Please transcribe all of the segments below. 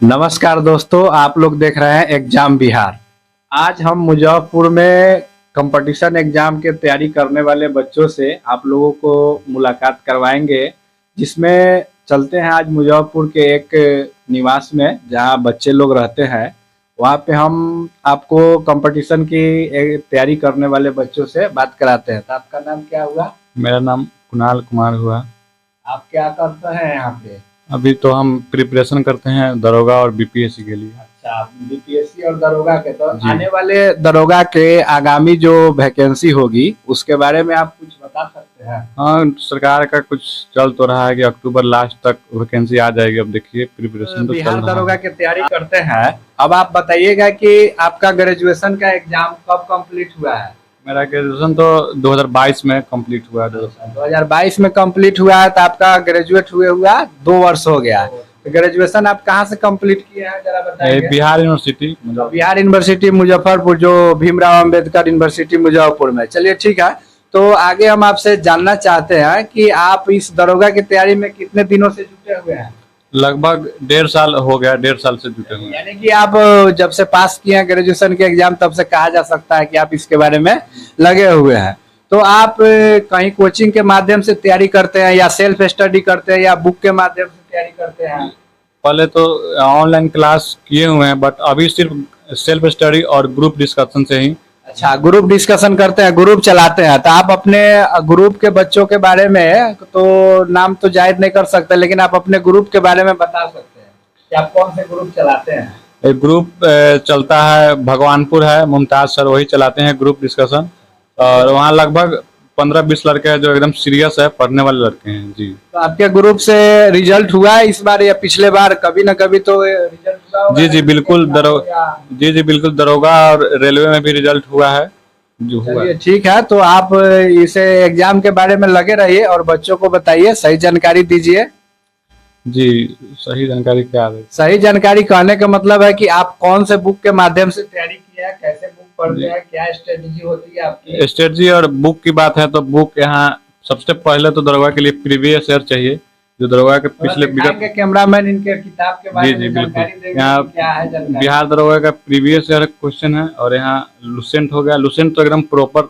नमस्कार दोस्तों, आप लोग देख रहे हैं एग्जाम बिहार। आज हम मुजफ्फरपुर में कंपटीशन एग्जाम के तैयारी करने वाले बच्चों से आप लोगों को मुलाकात करवाएंगे, जिसमें चलते हैं आज मुजफ्फरपुर के एक निवास में जहां बच्चे लोग रहते हैं। वहां पे हम आपको कंपटीशन की तैयारी करने वाले बच्चों से बात कराते हैं। तो आपका नाम क्या हुआ? मेरा नाम कुणाल कुमार हुआ। आप क्या करते हैं यहाँ पे? अभी तो हम प्रिपरेशन करते हैं दरोगा और बीपीएससी के लिए। अच्छा, बीपीएससी और दरोगा के तो जी। आने वाले दरोगा के आगामी जो वैकेंसी होगी उसके बारे में आप कुछ बता सकते हैं? हाँ, सरकार का कुछ चल तो रहा है कि अक्टूबर लास्ट तक वैकेंसी आ जाएगी। अब देखिए प्रिपरेशन तो चल बिहार रहा दरोगा है। की तैयारी करते हैं। अब आप बताइएगा कि आपका ग्रेजुएशन का एग्जाम कब कंप्लीट हुआ है? मेरा ग्रेजुएशन तो 2022 में कंप्लीट हुआ है। 2022 में कंप्लीट हुआ है, तो आपका ग्रेजुएट हुए हुआ 2 वर्ष हो गया। तो ग्रेजुएशन आप कहाँ से कंप्लीट किए हैं, जरा बताइए। बिहार यूनिवर्सिटी बिहार यूनिवर्सिटी मुजफ्फरपुर, जो भीमराव अंबेडकर यूनिवर्सिटी मुजफ्फरपुर में। चलिए ठीक है, तो आगे हम आपसे जानना चाहते हैं कि आप इस दरोगा की तैयारी में कितने दिनों से जुटे हुए हैं? लगभग 1.5 साल हो गया, 1.5 साल से जुटे हुए हैं। यानी कि आप जब से पास किए हैं ग्रेजुएशन के एग्जाम, तब से कहा जा सकता है कि आप इसके बारे में लगे हुए हैं। तो आप कहीं कोचिंग के माध्यम से तैयारी करते हैं या सेल्फ स्टडी करते हैं या बुक के माध्यम से तैयारी करते हैं? पहले तो ऑनलाइन क्लास किए हुए हैं, बट अभी सिर्फ सेल्फ स्टडी और ग्रुप डिस्कशन से ही। अच्छा, ग्रुप डिस्कशन करते हैं, ग्रुप चलाते हैं। तो आप अपने ग्रुप के बच्चों के बारे में तो नाम तो जाहिर नहीं कर सकते, लेकिन आप अपने ग्रुप के बारे में बता सकते हैं कि आप कौन से ग्रुप चलाते हैं? एक ग्रुप चलता है, भगवानपुर है, मुमताज सर वही चलाते हैं ग्रुप डिस्कशन। और वहाँ लगभग 15-20 लड़के हैं जो एकदम सीरियस है, पढ़ने वाले लड़के हैं जी। तो आपके ग्रुप से रिजल्ट हुआ है इस बार या पिछले बार? कभी ना कभी तो रिजल्ट हुआ होगा। जी बिल्कुल जी बिल्कुल, दरोगा और रेलवे में भी रिजल्ट हुआ है जो हुआ है। ठीक है, तो आप इसे एग्जाम के बारे में लगे रहिए और बच्चों को बताइए, सही जानकारी दीजिए। जी, सही जानकारी क्या है? सही जानकारी कहने का मतलब है कि आप कौन से बुक के माध्यम से तैयारी किया है, कैसे बुक पढ़ते हैं, क्या स्ट्रेटेजी होती है आपकी? स्ट्रेटजी और बुक की बात है तो बुक यहाँ सबसे पहले तो दरोगा के लिए प्रीवियस ईयर चाहिए, जो दरोगा के पिछले कैमरामैन इनके किताब के बारे जी में बिल्कुल। जानकारी देंगे यहाँ कि क्या है जानकारी? बिहार दरोगा का प्रीवियस ईयर क्वेश्चन है, और यहाँ लुसेंट हो गया। लुसेंट तो एकदम प्रॉपर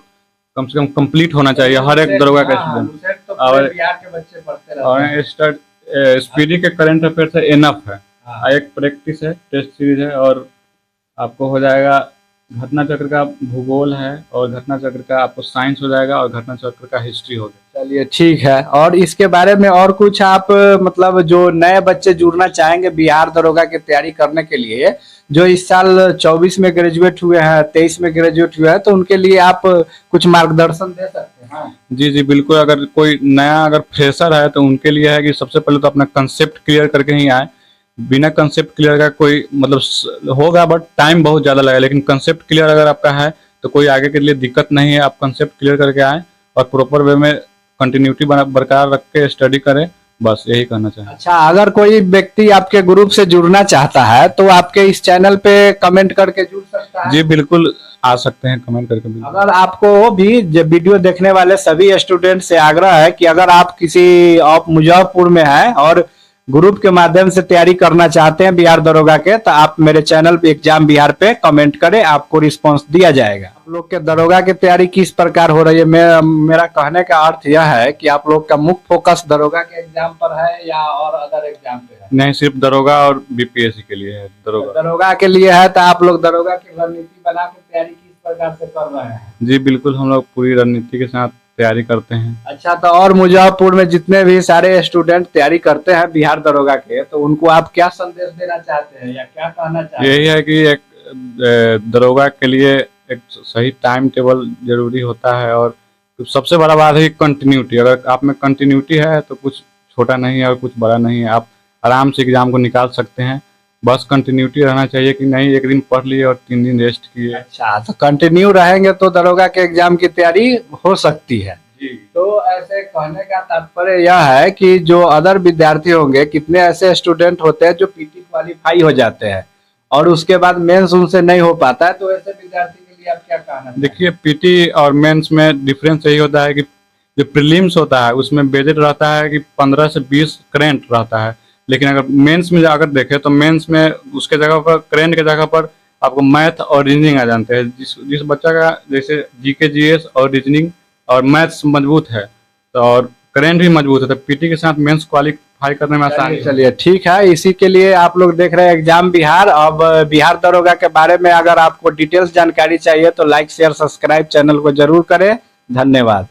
कम से कम कंप्लीट होना चाहिए हर एक दरोगा का स्टूडेंट। और बिहार के बच्चे पढ़ते रहते हैं। और स्पीडी के करंट अफेयर से इनफ है। एक प्रैक्टिस है, टेस्ट सीरीज है, और आपको हो जाएगा घटना चक्र का भूगोल है, और घटना चक्र का आपको साइंस हो जाएगा, और घटना चक्र का हिस्ट्री हो गया। चलिए ठीक है, और इसके बारे में और कुछ आप मतलब जो नए बच्चे जुड़ना चाहेंगे बिहार दरोगा की तैयारी करने के लिए, जो इस साल 24 में ग्रेजुएट हुए हैं, 23 में ग्रेजुएट हुए हैं, तो उनके लिए आप कुछ मार्गदर्शन दे सकते हैं? जी बिल्कुल। अगर कोई नया अगर फ्रेशर है तो उनके लिए है कि सबसे पहले तो अपना कंसेप्ट क्लियर करके ही आए। बिना कंसेप्ट क्लियर का कोई मतलब होगा, बट टाइम बहुत ज़्यादा लगेगा। लेकिन कंसेप्ट क्लियर अगर आपका है तो कोई आगे के लिए दिक्कत नहीं है। आप कंसेप्ट क्लियर करके आए और प्रॉपर वे में कंटिन्यूटी बरकरार रख के स्टडी करें, बस यही कहना चाहिए। अच्छा, अगर कोई व्यक्ति आपके ग्रुप से जुड़ना चाहता है तो आपके इस चैनल पे कमेंट करके जुड़ सकता है? जी बिल्कुल, आ सकते हैं कमेंट करके। अगर आपको भी वीडियो देखने वाले सभी स्टूडेंट से आग्रह है कि अगर आप किसी आप मुजफ्फरपुर में हैं और ग्रुप के माध्यम से तैयारी करना चाहते हैं बिहार दरोगा के, तो आप मेरे चैनल पे एग्जाम बिहार पे कमेंट करें, आपको रिस्पांस दिया जाएगा। आप लोग के दरोगा की तैयारी किस प्रकार हो रही है? मेरा कहने का अर्थ यह है कि आप लोग का मुख्य फोकस दरोगा के एग्जाम पर है या और अदर एग्जाम पे है? नहीं, सिर्फ दरोगा और बीपीएससी के लिए है। दरोगा के लिए है, तो आप लोग दरोगा की रणनीति बना के तैयारी किस प्रकार से कर रहे हैं? जी बिल्कुल, हम लोग पूरी रणनीति के साथ तैयारी करते हैं। अच्छा, तो और मुजफ्फरपुर में जितने भी सारे स्टूडेंट तैयारी करते हैं बिहार दरोगा के, तो उनको आप क्या संदेश देना चाहते हैं या क्या कहना चाहते हैं? यही है कि एक दरोगा के लिए एक सही टाइम टेबल जरूरी होता है, और सबसे बड़ा बात है कंटिन्यूटी। अगर आप में कंटिन्यूटी है तो कुछ छोटा नहीं है और कुछ बड़ा नहीं है। आप आराम से एग्जाम को निकाल सकते हैं। बस कंटिन्यूटी रहना चाहिए कि नहीं एक दिन पढ़ लिए और 3 दिन रेस्ट किए। अच्छा, तो कंटिन्यू रहेंगे तो दरोगा के एग्जाम की तैयारी हो सकती है जी। तो ऐसे कहने का तात्पर्य यह है कि जो अदर विद्यार्थी होंगे, कितने ऐसे स्टूडेंट होते हैं जो पीटी क्वालिफाई हो जाते हैं और उसके बाद मेंस उनसे नहीं हो पाता है, तो ऐसे विद्यार्थी के लिए आप क्या कहना? देखिए, पीटी और मेंस में डिफरेंस यही होता है कि जो प्रीलिम्स होता है उसमें बजट रहता है कि 15 से 20 करेंट रहता है, लेकिन अगर मेंस में अगर देखें तो मेंस में उसके जगह पर करेंट के जगह पर आपको मैथ और रीजनिंग आ जानते हैं। जिस बच्चा का जैसे जीके जीएस और रीजनिंग और मैथ्स मजबूत है तो और करेंट भी मजबूत है तो पीटी के साथ मेंस क्वालिफाई करने में आसानी है। चलिए ठीक है, इसी के लिए आप लोग देख रहे हैं एग्जाम बिहार। अब बिहार दरोगा के बारे में अगर आपको डिटेल्स जानकारी चाहिए तो लाइक शेयर सब्सक्राइब चैनल को जरूर करें। धन्यवाद।